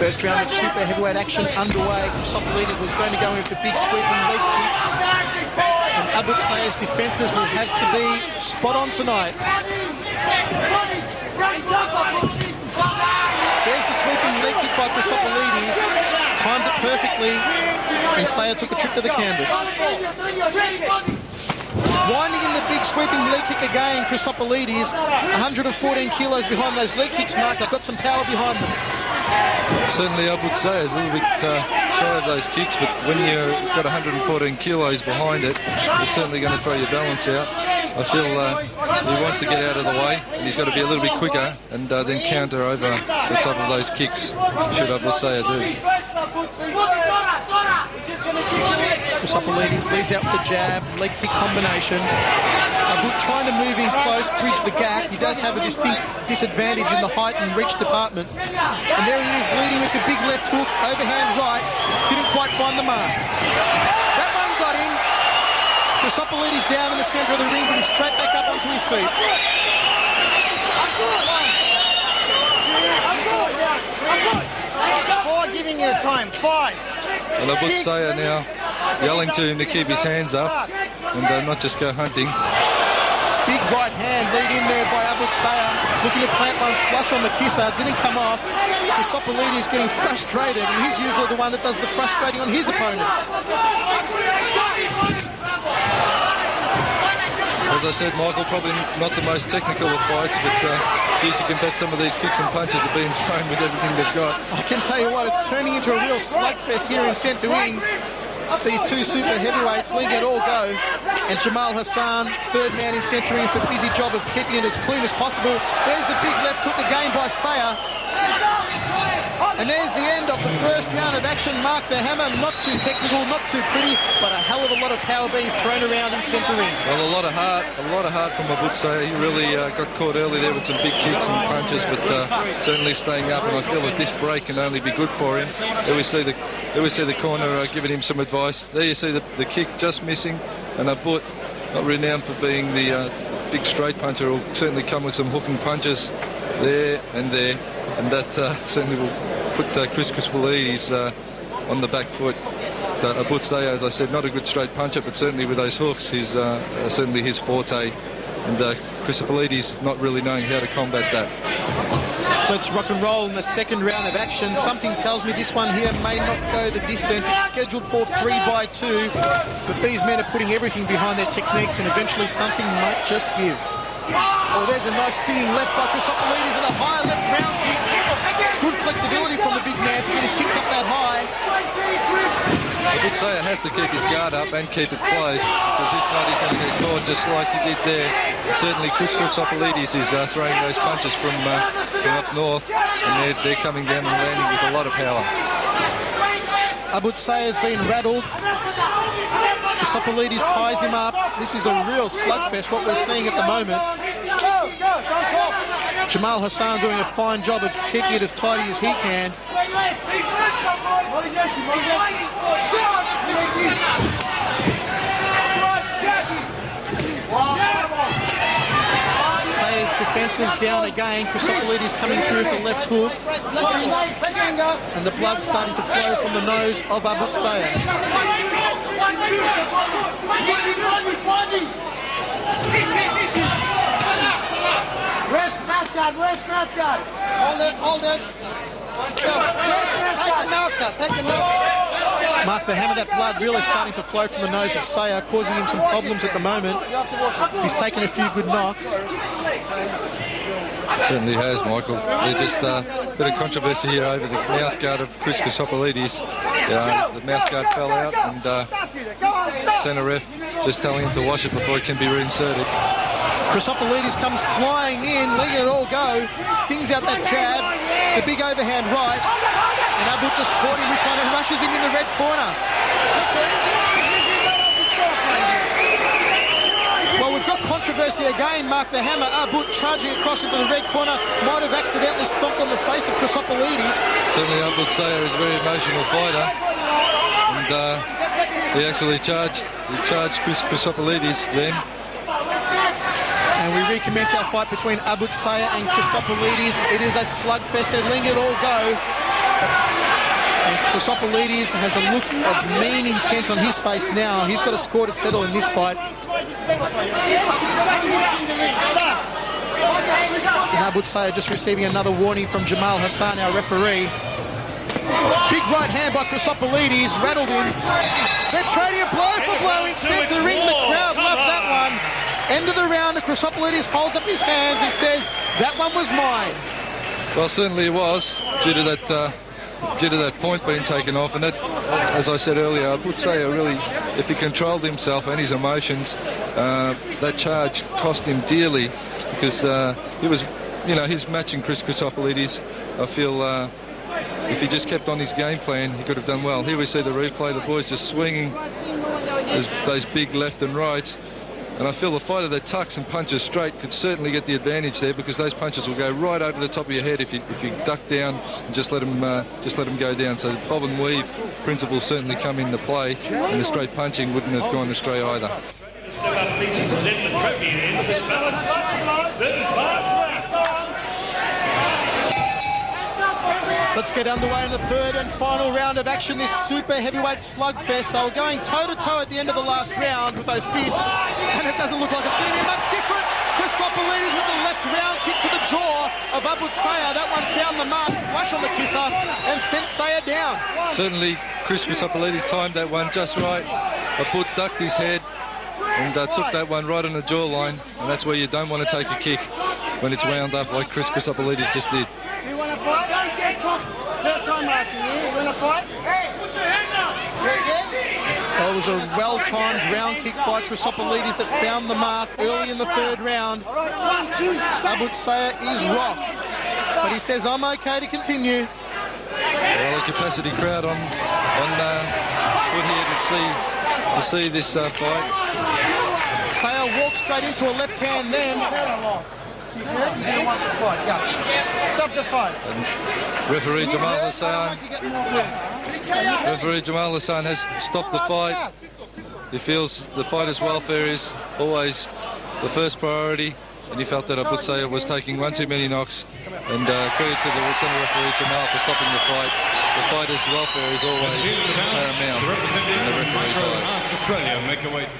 First round of super heavyweight action underway. Chrisopoulides was going to go in with the big sweeping leg kick. And Abu Sayah's defences will have to be spot on tonight. There's the sweeping leg kick by Chrisopoulides. Timed it perfectly. And Sayah took a trip to the canvas. Winding in the big sweeping leg kick again, Chrisopoulides, 114 kilos behind those leg kicks, Mark. They've got some power behind them. Certainly Abu Sayah is a little bit shy of those kicks, but when you've got 114 kilos behind it, it's certainly going to throw your balance out. I feel he wants to get out of the way, and he's got to be a little bit quicker and then counter over the top of those kicks, should Abu Sayah do. Chrisopoulides leads out with the jab, leg kick combination. Abu trying to move in close, bridge the gap. He does have a distinct disadvantage in the height and reach department. And there he is, leading with the big left hook, overhand right. Didn't quite find the mark. That one got in. Chrisopoulides down in the centre of the ring, but he's straight back up onto his feet. Four, giving you time. 5. And Abu Sayah now yelling to him to keep his hands up and not just go hunting. Big right hand lead in there by Abu Sayah, looking to plant one flush on the kisser, didn't come off. Chrisopoulides getting frustrated, and he's usually the one that does the frustrating on his opponents. As I said, Michael, probably not the most technical of fights, but geez, you can bet some of these kicks and punches are being thrown with everything they've got. I can tell you what, it's turning into a real slugfest here in centre wing. These two super heavyweights letting it all go. And Jamal Hassan, third man in centre wing, for a busy job of keeping it as clean as possible. There's the big left hook again by Sayah. And there's the end of the first round of action. Mark the Hammer, not too technical, not too pretty, but a hell of a lot of power being thrown around in centre ring. Well, a lot of heart from Abu Sayah. He really got caught early there with some big kicks and punches, but certainly staying up. And I feel that this break can only be good for him. There we see the corner giving him some advice. There you see the kick just missing, and Abu, not renowned for being the big straight puncher, will certainly come with some hooking punches there and there, and that certainly will put Chrisopoulides on the back foot. Abu Sayah, as I said, not a good straight puncher, but certainly with those hooks, he's certainly his forte. And Chrisopoulides not really knowing how to combat that. Let's rock and roll in the second round of action. Something tells me this one here may not go the distance. It's scheduled for 3x2, but these men are putting everything behind their techniques, and eventually something might just give. Oh, there's a nice spinning left by Chrisopoulides and a high left round kick. Good flexibility from the big man to get his kicks up that high. Abu Sayah has to keep his guard up and keep it close, because if not, he's going to get caught just like he did there. But certainly Chrisopoulides is throwing those punches from up north, and they're coming down and landing with a lot of power. Abu Sayah's been rattled. Chrisopoulides ties him up. This is a real slugfest, what we're seeing at the moment. Jamal Hassan doing a fine job of keeping it as tidy as he can. Sayah's defence is down again. Chrisopoulides coming through with the left hook. And the blood starting to flow from the nose of Abu Sayah. Where's Mascot? Hold it. Take the mouth cut. Mark the Hammer, that blood really starting to flow from the nose of Sayah, causing him some problems at the moment. He's taken a few good knocks. Certainly has, Michael. There's just a bit of controversy here over the mouth guard of Chrisopoulides. The mouth guard fell out, and centre ref just telling him to wash it before it can be reinserted. Chrisopoulides comes flying in, letting it all go, stings out that jab, the big overhand right, and Abu just caught him with one and rushes him in the red corner. Well, we've got controversy again, Mark the Hammer. Abu charging across into the red corner, might have accidentally stomped on the face of Chrisopoulides. Certainly Abu Sayah is a very emotional fighter, and he actually charged Chrisopoulides then. And we recommence our fight between Abu Sayah and Chrisopoulides. It is a slugfest. They're letting it all go. And Chrisopoulides has a look of mean intent on his face now. He's got a score to settle in this fight. Mahmoud Sayah just receiving another warning from Jamal Hassan, our referee. Big right hand by Chrisopoulides, rattled him. They're trading a blow for blow in centre ring. The crowd loved that one. End of the round, Chrisopoulides holds up his hands and says, that one was mine. Well, certainly it was, due to that point being taken off. And that, as I said earlier, I would say really, if he controlled himself and his emotions, that charge cost him dearly, because he was, he's matching Chrisopoulides. I feel if he just kept on his game plan, he could have done well. Here we see the replay, the boys just swinging those big left and rights. And I feel the fighter that tucks and punches straight could certainly get the advantage there, because those punches will go right over the top of your head if you duck down and just let them go down. So the bob and weave principle certainly come into play, and the straight punching wouldn't have gone astray either. Let's get underway in the third and final round of action, this super heavyweight slugfest. They were going toe-to-toe at the end of the last round with those fists, and it doesn't look like it's going to be much different. Chrisopoulides with the left round kick to the jaw of Sayah. That one found the mark, flush on the kisser, and sent Sayah down. Certainly, Chrisopoulides timed that one just right. Abud ducked his head and took that one right on the jawline, and that's where you don't want to take a kick when it's wound up like Chrisopoulides just did. You want to fight? Third time asking you. You want to fight? Hey, put your hands up! Well, it was a well-timed round kick by Chrisopoulides that found the mark early in the third round. Sayah is rocked, but he says, I'm okay to continue. Well, a capacity crowd on foot here to see this fight. Sayah walks straight into a left hand then. You didn't want to fight. Go. Stop the fight. And referee Jamal Hassan has stopped the fight. He feels the fighter's welfare is always the first priority, and he felt that Sayah was taking one too many knocks. And credit to the center referee Jamal for stopping the fight. The fighter's welfare is always paramount. Representing Australia, make your way to the